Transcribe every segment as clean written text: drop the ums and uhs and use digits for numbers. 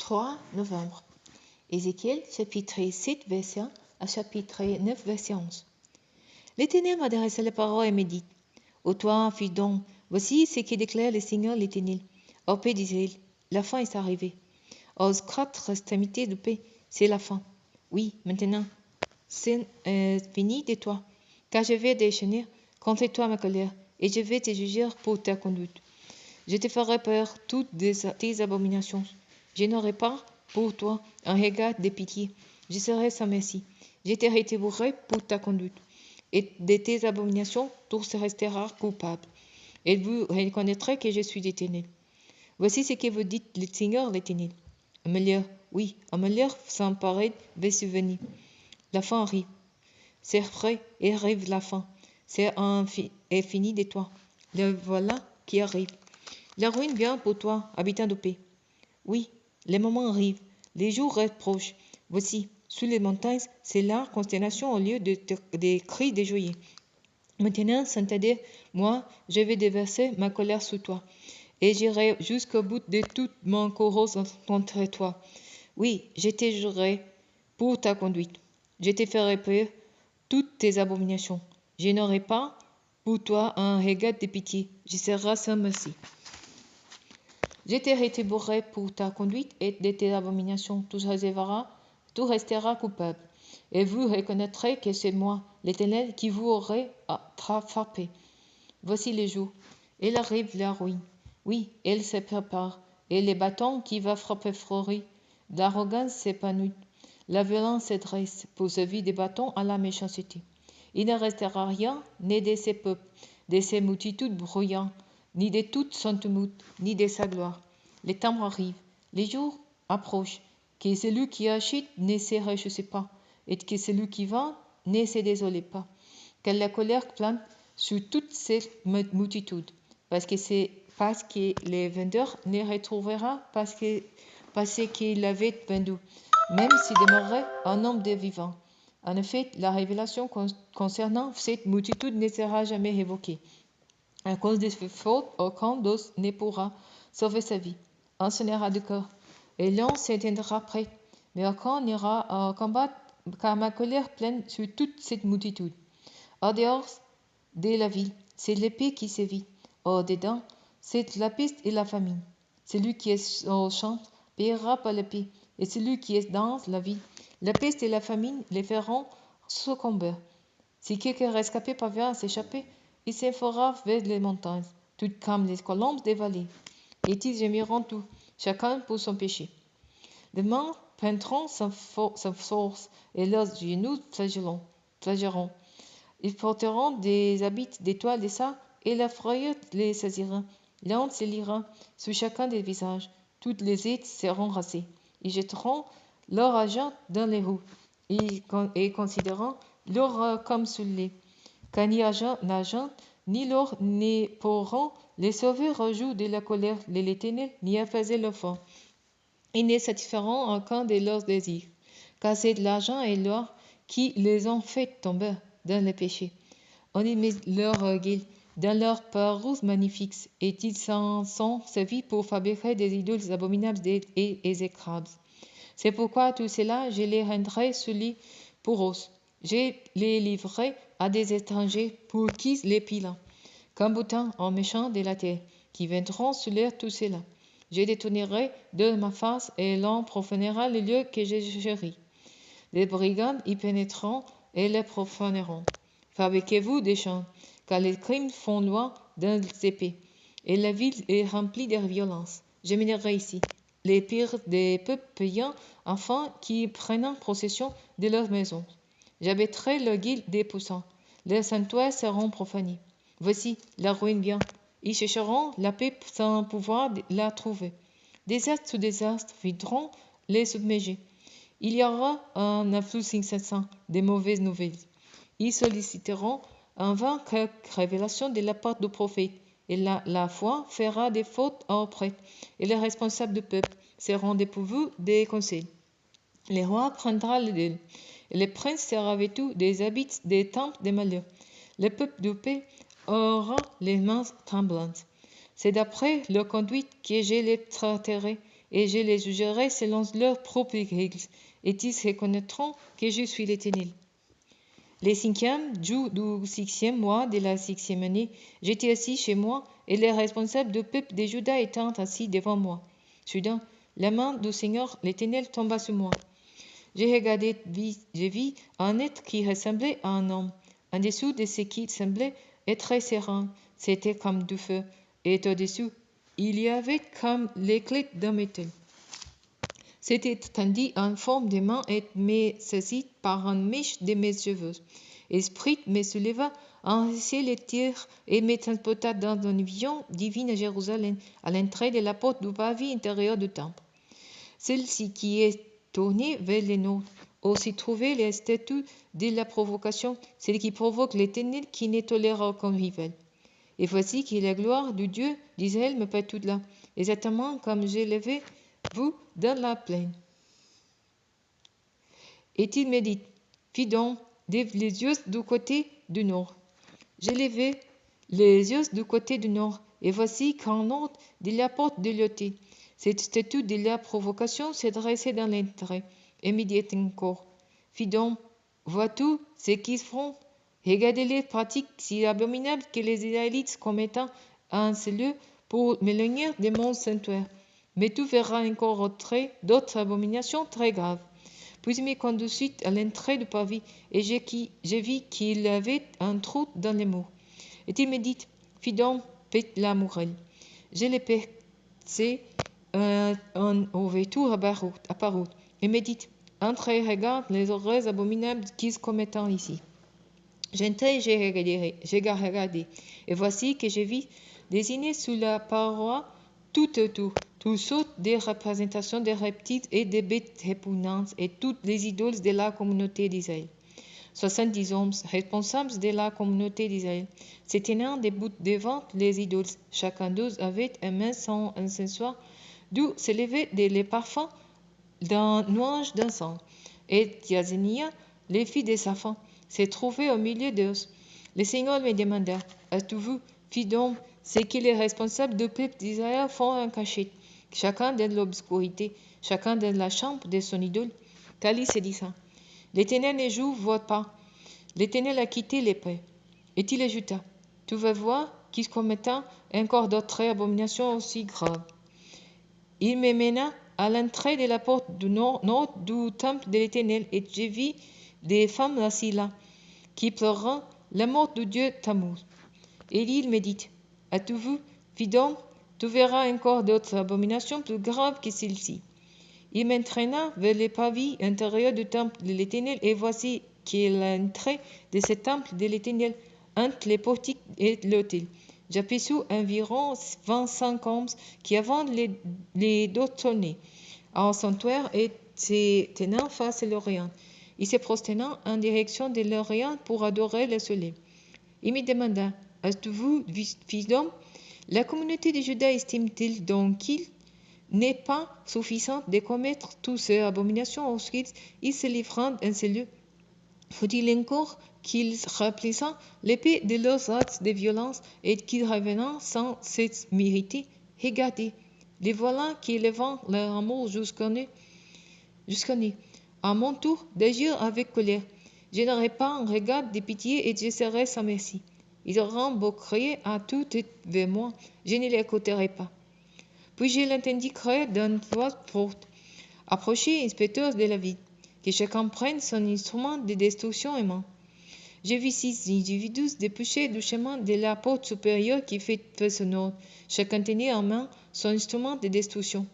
3 novembre. Ézéchiel, chapitre 7, verset 1 à chapitre 9, verset 11. L'Éternel m'a adressé la parole et me dit, ô toi, fils d'homme, voici ce que déclare le Seigneur l'Éternel. Ô paix d'Israël, la fin est arrivée. Aux quatre extrémités de paix, c'est la fin. Oui, maintenant, c'est fini de toi, car je vais déchaîner contre toi ma colère, et je vais te juger pour ta conduite. Je te ferai peur toutes tes abominations. Je n'aurai pas pour toi un regard de pitié. Je serai sans merci. Je te rétribuerai pour ta conduite. Et de tes abominations, tous resteront coupables. Et vous reconnaîtrez que je suis l'Éternel. Voici ce que vous dites, le Seigneur l'Éternel. Un malheur, oui, un malheur sans pareil va survenir. La fin arrive. C'est vrai, et arrive la fin. C'est fini de toi. Le voilà qui arrive. La ruine vient pour toi, habitant de paix. Oui, les moments arrivent, les jours restent proches. Voici, sous les montagnes, c'est la consternation au lieu des cris de joyeux. Maintenant, s'entendez, moi, je vais déverser ma colère sur toi, et j'irai jusqu'au bout de toute mon corrose contre toi. Oui, je te jurerai pour ta conduite. Je te ferai peur toutes tes abominations. Je n'aurai pas pour toi un regard de pitié. Je serai sans merci. Je te rétribuerai pour ta conduite et de tes abominations. Tout restera coupable. Et vous reconnaîtrez que c'est moi, l'Éternel, qui vous aurai frappé. Voici les jours. Il arrive la ruine. Oui, elle se prépare. Et les bâtons qui va frapper fleurit. L'arrogance s'épanouit. La violence se dresse pour servir des bâtons à la méchanceté. Il ne restera rien, ni de ces peuples, de ces multitudes bruyantes, ni de toute son tumulte, ni de sa gloire. Les temps arrivent, les jours approchent, que celui qui achète ne se réjouisse pas, et que celui qui vend ne se désole pas. Que la colère plane sur toute cette multitude, parce que les vendeurs ne retrouvera pas ce qu'il avait vendu, même s'il demeurait un homme de vivant. En effet, la révélation concernant cette multitude ne sera jamais évoquée. À cause de ses fautes, aucun d'eux ne pourra sauver sa vie. Un sonnera du cœur, et l'un se tiendra prêt, mais aucun n'ira combattre, car ma colère plane sur toute cette multitude. Au dehors de la ville, c'est l'épée qui sévit. Au dedans, c'est la peste et la famine. Celui qui est au champ paiera par l'épée, et celui qui est dans la ville, la peste et la famine les feront succomber. Si quelqu'un rescapé parvient à s'échapper, il se fera vers les montagnes, toutes comme les colombes des vallées. Et ils gémiront tous, chacun pour son péché. Les mains prendront sa force, et leurs genoux flagelleront. Ils porteront des habits d'étoiles de ça, et la frayeur les saisira. L'un se lira sur chacun des visages. Toutes les aides seront rasées. Ils jetteront leur argent dans les roues, et considéreront l'or comme sous lait. Car ni l'argent, ni l'or ne pourront les sauver au jour de la colère de l'Éternel, ni apaiser leur faim. Ils ne satisferont aucun de leurs désirs, car c'est l'argent et l'or qui les ont fait tomber dans le péché. On y met leur orgueil dans leurs parures magnifiques, et ils s'en sont servis pour fabriquer des idoles abominables et exécrables. C'est pourquoi tout cela, je les rendrai souillés pour eux. Je les livrerai à des étrangers pour qu'ils les pilent, comme boutin en méchant de la terre, qui viendront souiller tout cela. Je détournerai de ma face, et l'on profanera les lieux que je chéris. Les brigands y pénétreront et les profaneront. Fabriquez-vous des champs, car les crimes font loin d'un épée, et la ville est remplie de violence. Je mènerai ici les pires des peuples payants, afin qu'ils prennent possession de leurs maisons. J'abattrai le guide des puissants. Leurs sanctuaires seront profanés. Voici, la ruine vient. Ils chercheront la paix sans pouvoir la trouver. Désastre sous désastre viendront les submerger. Il y aura un afflux incessant de mauvaises nouvelles. Ils solliciteront en vain quelques révélations de la part du prophète, et la foi fera des fautes aux prêtres, et les responsables du peuple seront dépourvus des conseils. Les rois prendront le deuil, et les princes seront vêtus des habits des temps de malheur. Le peuple de paix aura les mains tremblantes. C'est d'après leur conduite que je les traiterai, et je les jugerai selon leurs propres règles, et ils reconnaîtront que je suis l'Éternel. Le 5e jour du 6e mois de la 6e année, j'étais assis chez moi, et les responsables du peuple de Juda étant assis devant moi. Soudain, la main du Seigneur l'Éternel tomba sur moi. J'ai regardé, j'ai vu un être qui ressemblait à un homme. En dessous de ce qui semblait être serein, c'était comme du feu, et au-dessous, il y avait comme l'éclat d'un métal. C'était tendu en forme de main et me saisit par un mèche de mes cheveux. L'Esprit me souleva, enrichit les tirs et me transporta dans une vision divine à Jérusalem, à l'entrée de la porte du pavé intérieur du temple. Celle-ci qui est tournée vers le nord, où s'y trouvait les statues de la provocation, celle qui provoque l'Éternel qui ne tolère aucun rival. Et voici que la gloire du Dieu d'Israël me partout là, exactement comme je l'avais vu dans la plaine. Et il me dit, fis donc, lève les yeux du côté du nord. Je levai les yeux du côté du nord, et voici qu'en nord de la porte de l'autel, cette statue de la provocation se dressait dans l'entrée, et me dit encore, fis donc, vois-tu ce qu'ils font? Regardez les pratiques si abominables que les Israélites commettent en ce lieu pour m'éloigner de mon sanctuaire. Mais tu verras encore d'autres abominations très graves. Puis il me conduisit à l'entrée du pavé, et j'ai vu qu'il y avait un trou dans les murs. Et il me dit, fis donc, pète la muraille. Je l'ai percé en ouverture apparue, et me dit, entre et regarde les horreurs abominables qu'ils commettent ici. J'entrai et j'ai regardé, et voici que j'ai vu dessiné sous la paroi tout autour, toutes sortes de représentations de reptiles et de bêtes répugnantes et toutes les idoles de la communauté d'Israël. 70 hommes responsables de la communauté d'Israël se tenant debout devant les idoles. Chacun d'eux avait un mince encensoir d'où s'élevait les parfums d'un nuage d'encens. Et Yazania, les filles de Saphan, se trouvait au milieu d'eux. Le Seigneur me demanda, as-tu vu, fille d'homme, ce que les responsables du peuple d'Israël font en cachette, chacun dans l'obscurité, chacun dans la chambre de son idole? Tali se dit ça. L'Éternel ne joue pas. L'Éternel a quitté l'épée. Et il ajouta, tu vas voir qu'ils commettent encore d'autres abominations aussi graves. Il me mena à l'entrée de la porte du nord du temple de l'Éternel, et j'ai vu des femmes assises là, qui pleurent la mort du Dieu Tammuz. Et il me dit, as-tu vu, fille d'homme, tu verras encore d'autres abominations plus graves que celles-ci. Il m'entraîna vers le pavé intérieur du temple de l'Éternel, et voici qu'à l'entrée de ce temple de l'Éternel, entre les portiques et l'autel, j'aperçus environ 25 hommes qui avaient les dos tournés en sanctuaire et se tenant face à l'Orient. Ils se prosternaient en direction de l'Orient pour adorer le soleil. Il me demanda, as-tu vu, fils d'homme, la communauté de Juda estime-t-il donc qu'il n'est pas suffisant de commettre toutes ces abominations ensuite ils se livrent en ce lieu? Faut-il encore qu'ils remplissent l'épée de leurs actes de violence et qu'ils reviennent sans se mériter? Regardez, les voilà qui élèvent leur amour jusqu'au nez. À mon tour d'agir avec colère, je n'aurai pas un regard de pitié et je serai sans merci. Ils auront beau crier à toute vers moi, je ne les écouterai pas. Puis je l'entendis crier d'une voix forte, approchez, inspecteurs de la ville, que chacun prenne son instrument de destruction en main. J'ai vu 6 individus dépêcher du chemin de la porte supérieure qui fait face au nord, chacun tenait en main son instrument de destruction.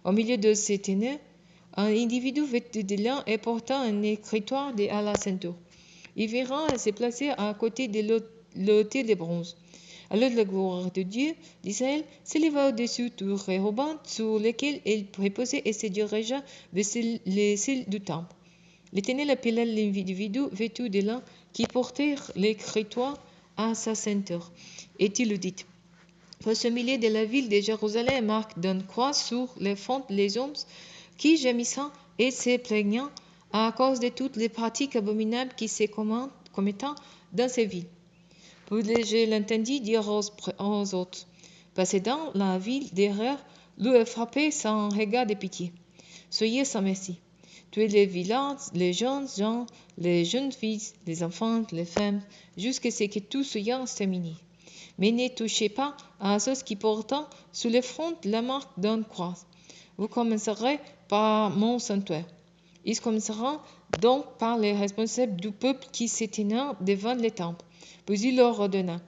Au milieu de ces ténèbres, un individu vêtu de lin et portant un écritoire à la ceinture. Il verra se placer à côté de l'autel de bronze. Alors la gloire de Dieu d'Israël s'éleva au-dessus du chérubin sur lequel il reposait et se dirigea vers les cils du temple. L'Éternel appela l'individu vêtu de lin qui portait l'écritoire à sa ceinture, et il lui dit, pour ce milieu de la ville de Jérusalem marque d'une croix sur les fronts les hommes qui gémissant et se plaignant à cause de toutes les pratiques abominables qui se commettent dans ces villes. Puis je l'entendis dire aux autres, passez dans la ville derrière lui frapper sans regard de pitié. Soyez sans merci. Tuez les vilains, les jeunes gens, les jeunes filles, les enfants, les femmes, jusqu'à ce que tout soit terminé. Mais ne touchez pas à ceux qui portent sur le front la marque d'une croix. Vous commencerez par mon sanctuaire. Ils commenceront donc par les responsables du peuple qui se tenaient devant le temple. Puis il leur ordonna: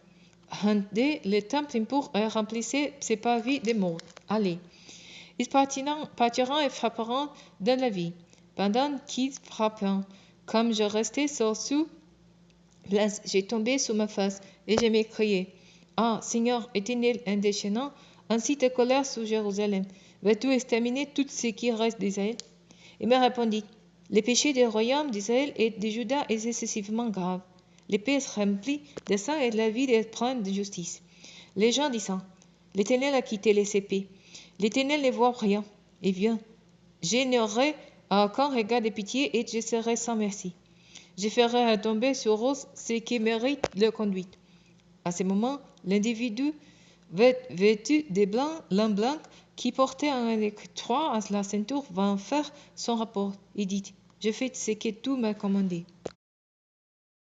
rendez le temple impur et remplissez ses pavis de morts. Allez. Ils partiront et frapperont dans la ville. Pendant qu'ils frappaient, comme je restais sur place, j'ai tombé sur ma face et je m'écriai: Ah, Seigneur, éternel, indéchaînant, ainsi ta colère sur Jérusalem. Vas-tu exterminer tout ce qui reste d'Israël? Il me répondit: Le péché des royaumes d'Israël et de Juda est excessivement grave. L'épée est remplie de sang et la vie est pleine de justice. Les gens disent: L'Éternel a quitté les épées. L'Éternel ne voit rien. Eh bien, je n'aurai aucun regard de pitié et je serai sans merci. Je ferai retomber sur eux ce qui mérite leur conduite. À ce moment, l'individu vêtu de lin blanc qui portait un électroir à la ceinture vint faire son rapport et dit: Je fais ce que tu m'as commandé.